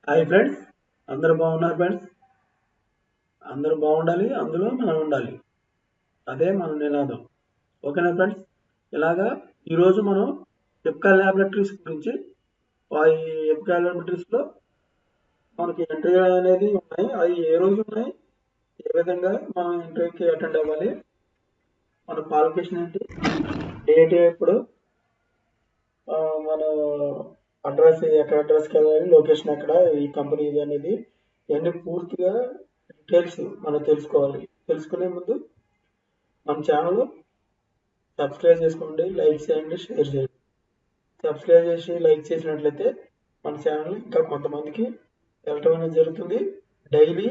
Hi friends, అందరూ బాగున్నారు friends. అందరూ బాగుండాలి, అందులో మనం ఉండాలి. అదే మన నినాదం. ఓకేనా ఫ్రెండ్స్? ఇలాగా ఈరోజు మనం ఎప్కా ల్యాబొరేటరీస్ గురించి, ఈ ఎప్కా ల్యాబొరేటరీస్లో మనకి ఇంటర్వ్యూ అనేది ఉన్నాయి. అవి ఏ రోజు ఉన్నాయి, ఏ విధంగా మనం ఇంటర్వ్యూకి అటెండ్ అవ్వాలి, మన క్వాలిఫికేషన్ ఏంటి, డేట్ ఎప్పుడు, మన అడ్రస్ ఎక్కడ, అడ్రస్కి వెళ్ళాలి, లొకేషన్ ఎక్కడ, ఈ కంపెనీ ఇది అనేది ఇవన్నీ పూర్తిగా డీటెయిల్స్ మనం తెలుసుకోవాలి. తెలుసుకునే ముందు మన ఛానల్ సబ్స్క్రైబ్ చేసుకోండి, లైక్ చేయండి, షేర్ చేయండి. సబ్స్క్రైబ్ చేసి లైక్ చేసినట్లయితే మన ఛానల్ ఇంకా కొంతమందికి వెళ్ళటం అనేది జరుగుతుంది. డైలీ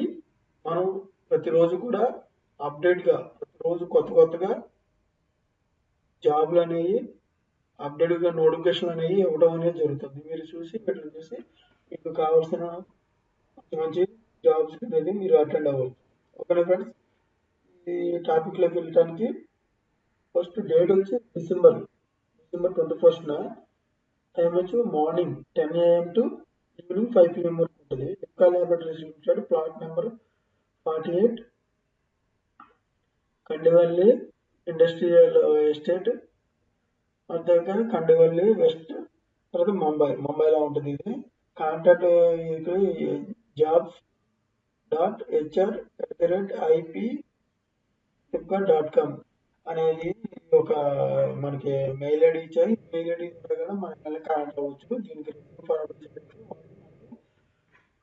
మనం ప్రతిరోజు కూడా అప్డేట్గా, ప్రతిరోజు కొత్తగా జాబ్లు అనేవి అప్డేట్గా నోటిఫికేషన్ అనేవి ఇవ్వడం అనేది జరుగుతుంది. మీరు వీటిని చూసి మీకు కావాల్సిన మంచి జాబ్స్ అనేది మీరు అటెండ్ అవ్వచ్చు. ఓకేనా ఫ్రెండ్స్? ఈ టాపిక్లోకి వెళ్ళడానికి ఫస్ట్ డేట్ వచ్చి డిసెంబర్ 21st. టైం వచ్చి morning 10 AM to evening 5 PM వరకు ఉంటుంది. Epca Laboratories Limited, plot number 48, Kandivali Industrial Estate, దగ్గర కండివల్లి వెస్ట్, తర్వాత ముంబైలో ఉంటుంది. ఇది కాంటాక్ట్ jobs.hr@ip.com అనేది ఒక మనకి మెయిల్ ఐడి ఇచ్చారు. మెయిల్ ఐడి కూడా మనం కాంటాక్ట్ అవ్వచ్చు. దీనికి ఫార్వర్డ్ చేయడానికి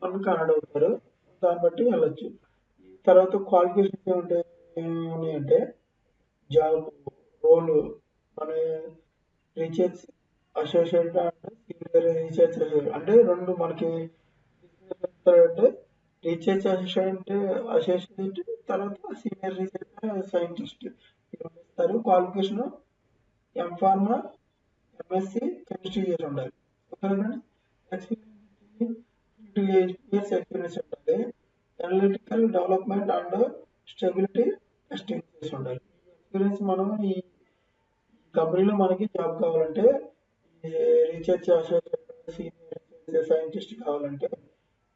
మనం కాంటాక్ట్ అవుతారు. దాన్ని బట్టి వెళ్ళొచ్చు. తర్వాత క్వాలిఫికేషన్స్ ఏమున్నాయంటే జాబ్ రోల్ మన research associate and senior research అంటే రెండు మనకి అంటే రీసెర్చ్ అసోసియేట్ తర్వాత సీనియర్ రీసెర్చ్ సైంటిస్ట్ ఇస్తారు. క్వాలిఫికేషన్ ఎంఫార్మా, ఎంఎస్సి కెమిస్ట్రీ చేసి ఉండాలి. ఎక్స్పీరియన్స్ ఎక్స్పీరియన్స్ ఉండాలి. Analytical development and stability testing చేసి ఉండాలి. ఎక్స్పీరియన్స్ మనం ఈ కంపెనీలో మనకి జాబ్ కావాలంటే రీసెర్చ్ అసోసియేట్, సీనియర్ సైంటిస్ట్ కావాలంటే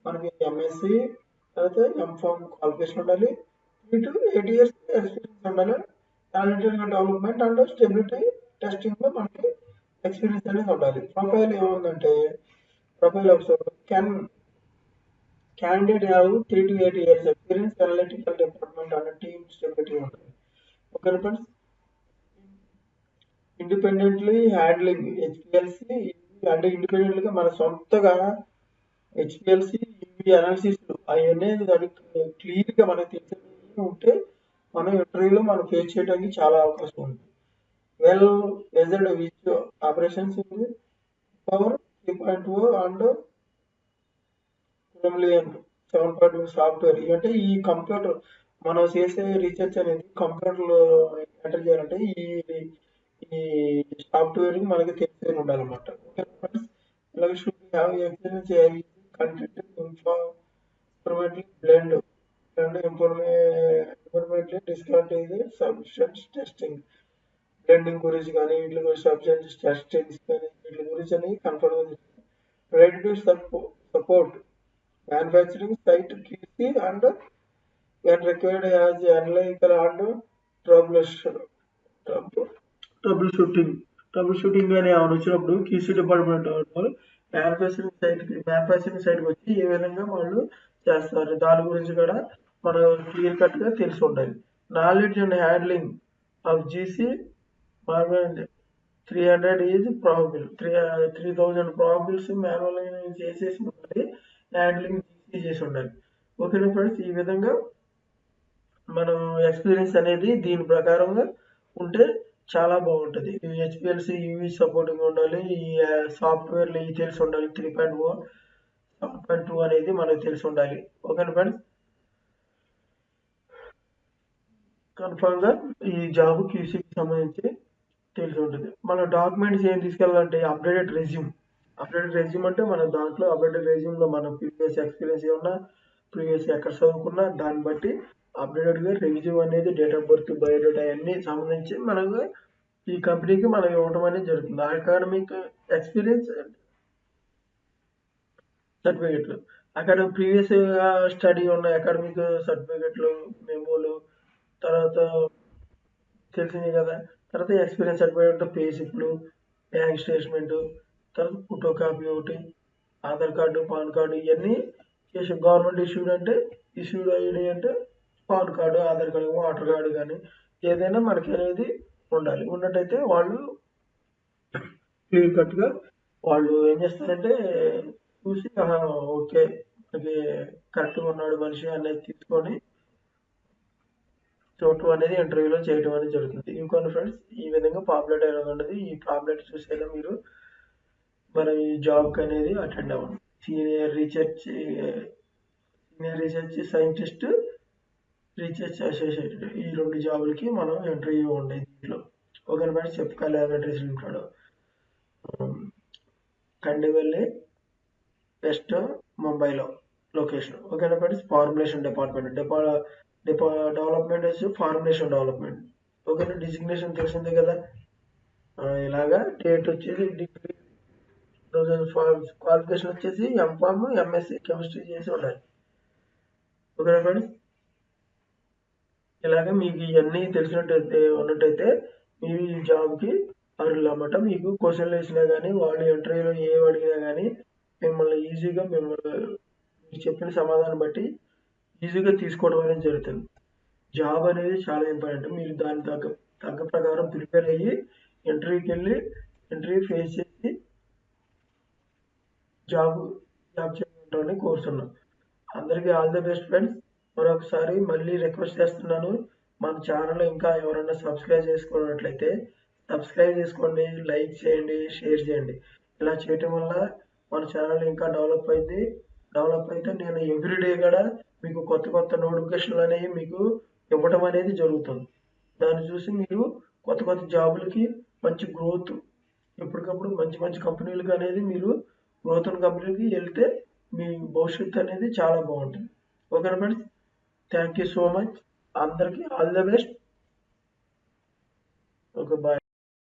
మనకి ఎంఎస్సి తర్వాత ఎంఫార్మ్ క్వాలిఫికేషన్ ఉండాలి. 3 to 8 years ఎక్స్పీరియన్స్ ఉండాలి. Analytical development and stability testing లో మనకి ఎక్స్పీరియన్స్ అనేది ఉండాలి. ప్రొఫైల్ ఏముందంటే profile of candidate have 3 to 8 years experience, analytical department and team stability ఉంటుంది. Okay friends? Independently handling HPLC అంటే ఇండిపెండెంట్ గా మన సొంతగా హెచ్పిఎల్సి ఇవి అనాలిసిస్ అవన్నీ దానికి క్లియర్ గా మనకు తెలిసి ఉంటే మనం ఇంటర్వ్యూలో మనం ఫేస్ చేయడానికి చాలా అవకాశం ఉంది. వెల్ వెజర్డ్ with operations power 3.0 and 7.2 software. అంటే ఈ కంప్యూటర్ మనం చేసే రీసెర్చ్ అనేది కంప్యూటర్ లో ఎంటర్ చేయాలంటే ఈ సాఫ్ట్వేర్ మనకి తెలిసి ఉండాలన్నమాట. ఇలాగ should have experience content informative blend and informative డిస్కార్టేజ్ సబ్స్టెన్స్ టెస్టింగ్ బ్లెండింగ్ గురించి కానీ వీటి గురించి సబ్స్టెన్స్ టెస్టింగ్స్ కానీ వీటి గురించి అని confirm ready to support manufacturing site QC and when required as analytical and troubleshooting అనే వచ్చినప్పుడు QC డిపార్ట్మెంట్ వాళ్ళు మ్యానుఫ్యాక్చరింగ్ సైట్కి వచ్చి ఏ విధంగా వాళ్ళు చేస్తారు దాని గురించి కూడా మనం క్లియర్ కట్ గా తెలిసి ఉండాలి. Knowledge and handling of GC 300 is probable 3000 probables manual చేసేసి ఉండాలి. హ్యాండ్లింగ్ చేసి ఉండాలి. ఓకేనా ఫ్రెండ్స్? ఈ విధంగా మనం ఎక్స్పీరియన్స్ అనేది దీని ప్రకారంగా ఉంటే చాలా బాగుంటుంది. హెచ్పిఎల్సి యూవీ సపోర్టింగ్ ఉండాలి. ఈ సాఫ్ట్వేర్లు ఇవి తెలిసి ఉండాలి. 3.0 7.2 అనేది మనకు తెలిసి ఉండాలి. ఓకేనా ఫ్రెండ్స్? కన్ఫర్మ్ గా ఈ జాబ్ క్యూసీకి సంబంధించి తెలిసి ఉంటుంది. మన డాక్యుమెంట్స్ ఏం తీసుకెళ్ళాలంటే అప్డేటెడ్ రెజ్యూమ్ అంటే మన దాంట్లో అప్డేటెడ్ రెజ్యూమ్ లో మన ప్రీవియస్ ఎక్స్పీరియన్స్ ఏమన్నా ప్రీవియస్ ఎక్కడ చదువుకున్నా దాన్ని బట్టి అప్డేటెడ్ గా రెజ్యూమ్ అనేది డేట్ ఆఫ్ బర్త్ బయోడేటా అన్ని సంబంధించి మనకు ఈ కంపెనీకి మనం ఇవ్వడం అనేది జరుగుతుంది. అకాడమిక్ ఎక్స్పీరియన్స్ సర్టిఫికెట్లు అక్కడ ప్రీవియస్ స్టడీ ఉన్న అకాడమిక్ సర్టిఫికెట్లు, మెమోలు, తర్వాత తెలిసిందే కదా. తర్వాత ఎక్స్పీరియన్స్ సర్టిఫికేట్, పే స్లిప్లు, బ్యాంక్ స్టేట్మెంట్, తర్వాత ఫోటో కాపీ ఒకటి, ఆధార్ కార్డు, పాన్ కార్డు, ఇవన్నీ చేసి గవర్నమెంట్ ఇష్యూడ్ అంటే ఇష్యూడ్ ఐడి అంటే PAN card, Aadhaar card, voter card కానీ ఏదైనా మనకి అనేది ఉండాలి. ఉన్నట్టయితే వాళ్ళు క్లియర్ కట్గా వాళ్ళు ఏం చేస్తారంటే చూసి ఓకే మనకి కరెక్ట్గా ఉన్నాడు మనిషి అనేది తీసుకొని చూడటం అనేది ఇంటర్వ్యూలో చేయడం అనేది జరుగుతుంది. ఇంకొన్ని ఫ్రెండ్స్ ఈ విధంగా పాపులేట్ అనేది ఉండదు. ఈ పాపులేట్ చూసేలా మీరు మన ఈ జాబ్కి అనేది అటెండ్ అవ్వండి. Senior research scientist, research associated ఈ 2 జాబులకి మనం ఇంటర్వ్యూ ఉండేది. దీంట్లో ఓకే ఫ్రెండ్స్, చెప్పుకా ల్యాబొరేటరీస్ ఉంటాడు, కండివల్లి వెస్ట్ ముంబైలో లొకేషన్. ఓకేనా ఫ్రెండ్స్, ఫార్ములేషన్ డిపార్ట్మెంట్ డెవలప్మెంట్ వచ్చి ఫార్ములేషన్ డెవలప్మెంట్. ఓకేనా, డిజిగ్నేషన్ తెలిసిందే కదా. ఇలాగా డేట్ వచ్చేసి డిగ్రీ క్వాలిఫికేషన్ వచ్చేసి ఎంఫామ్, ఎంఎస్సి కెమిస్ట్రీ చేసి ఉండాలి. ఓకేనా ఫ్రెండ్స్, ఇలాగ మీకు ఇవన్నీ తెలిసినట్టయితే ఉన్నట్టయితే మీరు ఈ జాబ్కి అర్హులు అన్నమాట. మీకు క్వశ్చన్లు వేసినా కానీ వాళ్ళు ఇంటర్వ్యూలో ఏం అడిగినా కానీ మిమ్మల్ని ఈజీగా మీరు చెప్పిన సమాధానం బట్టి ఈజీగా తీసుకోవడం అనేది జరుగుతుంది. జాబ్ అనేది చాలా ఇంపార్టెంట్. మీరు దాని తగ్గ ప్రకారం ప్రిపేర్ అయ్యి ఇంటర్వ్యూకి వెళ్ళి ఇంటర్వ్యూ ఫేస్ చేసి జాబ్ చేయాలని కోరుతున్నాను. అందరికీ ఆల్ ది బెస్ట్ ఫ్రెండ్స్. మరొకసారి మళ్ళీ రిక్వెస్ట్ చేస్తున్నాను, మన ఛానల్ ఇంకా ఎవరైనా సబ్స్క్రైబ్ చేసుకున్నట్లయితే సబ్స్క్రైబ్ చేసుకోండి, లైక్ చేయండి, షేర్ చేయండి. ఇలా చేయటం వల్ల మన ఛానల్ ఇంకా డెవలప్ అయితే నేను ఎవ్రీడే కూడా మీకు కొత్త నోటిఫికేషన్లు అనేవి మీకు ఇవ్వడం అనేది జరుగుతుంది. దాన్ని చూసి మీరు కొత్త జాబులకి మంచి గ్రోత్, ఎప్పటికప్పుడు మంచి కంపెనీలకు అనేది మీరు గ్రోత్ ఉన్న కంపెనీకి వెళ్తే మీ భవిష్యత్తు అనేది చాలా బాగుంటుంది. Okay friends, thank you so much. అందరికీ all the best. Okay, bye.